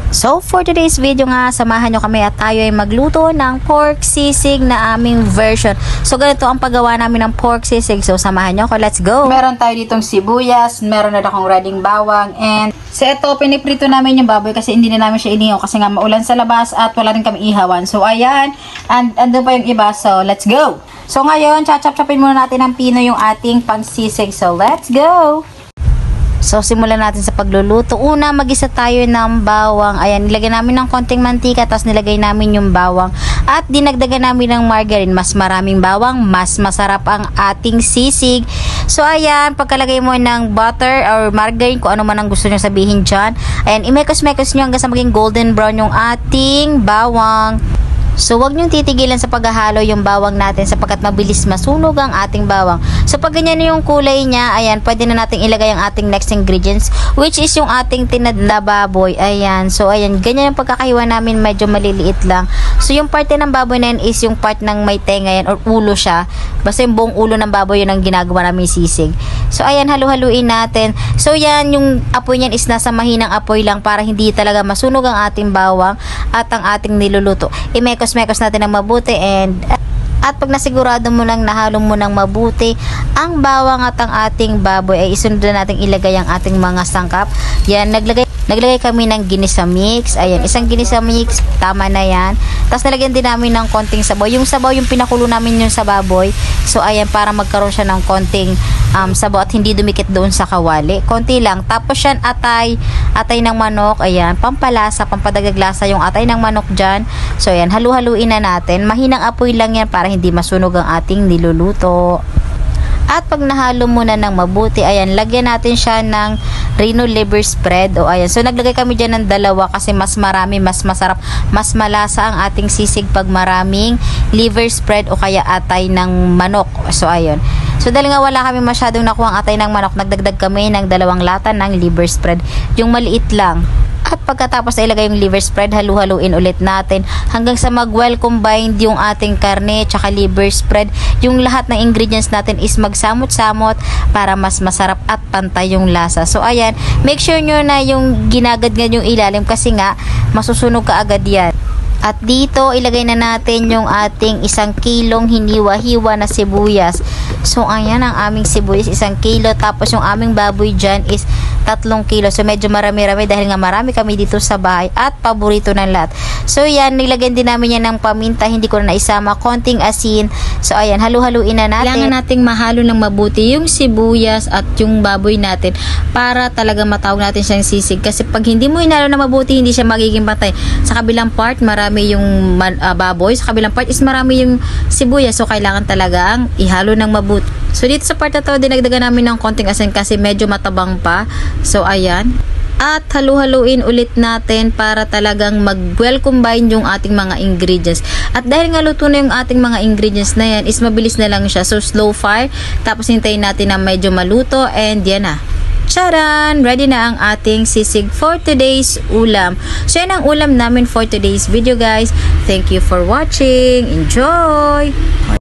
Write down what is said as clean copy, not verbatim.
So for today's video nga, samahan nyo kami at tayo ay magluto ng pork sisig na aming version. So ganito ang paggawa namin ng pork sisig. So samahan nyo ako, let's go! Meron tayo ditong sibuyas, meron na akong readyng bawang, and sa ito, piniprito namin yung baboy kasi hindi na namin siya inihaw kasi nga maulan sa labas at wala rin kami ihawan. So ayan, and andun pa yung iba, so let's go! So ngayon, chachap-chapin muna natin ng pino yung ating pangsisig. So let's go! So, simulan natin sa pagluluto. Una, magisa tayo ng bawang. Ayan, nilagay namin ng konting mantika, tapos nilagay namin yung bawang. At dinagdagan namin ng margarine. Mas maraming bawang, mas masarap ang ating sisig. So, ayan, pagkalagay mo ng butter or margarine, kung ano man ang gusto nyo sabihin dyan. Ayan, imekos-mekos nyo hanggang sa maging golden brown yung ating bawang. So, wag niyong titigilan sa paghahalo yung bawang natin sapagkat mabilis masunog ang ating bawang. So, pag ganyan yung kulay niya, ayan, pwede na nating ilagay ang ating next ingredients, which is yung ating tinad na baboy. Ayan. So, ayan, ganyan yung pagkakahiwa namin, medyo maliliit lang. So, yung parte ng baboy na yan is yung part ng may tenga yan or ulo siya. Basta yung buong ulo ng baboy yun ang ginagawa namin sisig. So, ayan, halu-haluin natin. So, yan, yung apoy niyan is nasa mahinang apoy lang para hindi talaga masunog ang ating bawang at ang ating niluluto. Mekos natin ng mabuti at pag nasigurado mo lang nahalo mo ng mabuti ang bawang at ang ating baboy ay isunod na natin ilagay ang ating mga sangkap. Yan, naglagay kami ng ginisa mix. Ayan, isang ginisa mix, tama na yan. Tapos nalagyan din namin ng konting sabaw. Yung sabaw yung pinakulo namin yung sa baboy. So ayan, para magkaroon siya ng konting sabaw at hindi dumikit doon sa kawali. Konti lang. Tapos yan, atay ng manok. Ayan, pampalasa, pampadagdag lasa yung atay ng manok dyan. So ayan, halu-haluin na natin. Mahinang apoy lang yan para hindi masunog ang ating niluluto. At pag nahalo mo na ng mabuti, ayan, lagyan natin siya ng Reno liver spread. O ayan, so naglagay kami dyan ng dalawa kasi mas marami, mas masarap, mas malasa ang ating sisig pag maraming liver spread o kaya atay ng manok. So ayun. So dahil nga wala kami masyadong nakuha ang atay ng manok, nagdagdag kami ng 2 lata ng liver spread. Yung maliit lang. At pagkatapos na ilagay yung liver spread, halu-haluin ulit natin hanggang sa mag-well combined yung ating karne tsaka liver spread. Yung lahat ng ingredients natin is magsamot-samot para mas masarap at pantay yung lasa. So ayan, make sure nyo na yung ginagad-gad yung ilalim kasi nga masusunog ka agad yan. At dito, ilagay na natin yung ating 1 kilong hiniwa-hiwa na sibuyas. So, ayan ang aming sibuyas, 1 kilo. Tapos, yung aming baboy dyan is 3 kilo. So, medyo marami-rami dahil nga marami kami dito sa bahay at paborito ng lahat. So, yan, nilagyan din namin yan ng paminta. Hindi ko na naisama. Konting asin. So, ayan, halu-haluin na natin. Kailangan nating mahalo ng mabuti yung sibuyas at yung baboy natin para talaga matawag natin siyang sisig. Kasi pag hindi mo hinalo na mabuti, hindi siya magiging patay. Sa kabilang part, marami yung baboy. Sa kabilang part is marami yung sibuyas. So, kailangan talagang ihalo ng mabuti. So, dito sa part na to, dinagdagan namin ng konting asin kasi medyo matabang pa. So, ayan. At halu-haluin ulit natin para talagang mag-well combine yung ating mga ingredients. At dahil nga luto na yung ating mga ingredients na yan, is mabilis na lang siya. So, slow fire. Tapos, hintayin natin na medyo maluto. And, yan na. Charan! Ready na ang ating sisig for today's ulam. So, yan ang ulam namin for today's video, guys. Thank you for watching. Enjoy!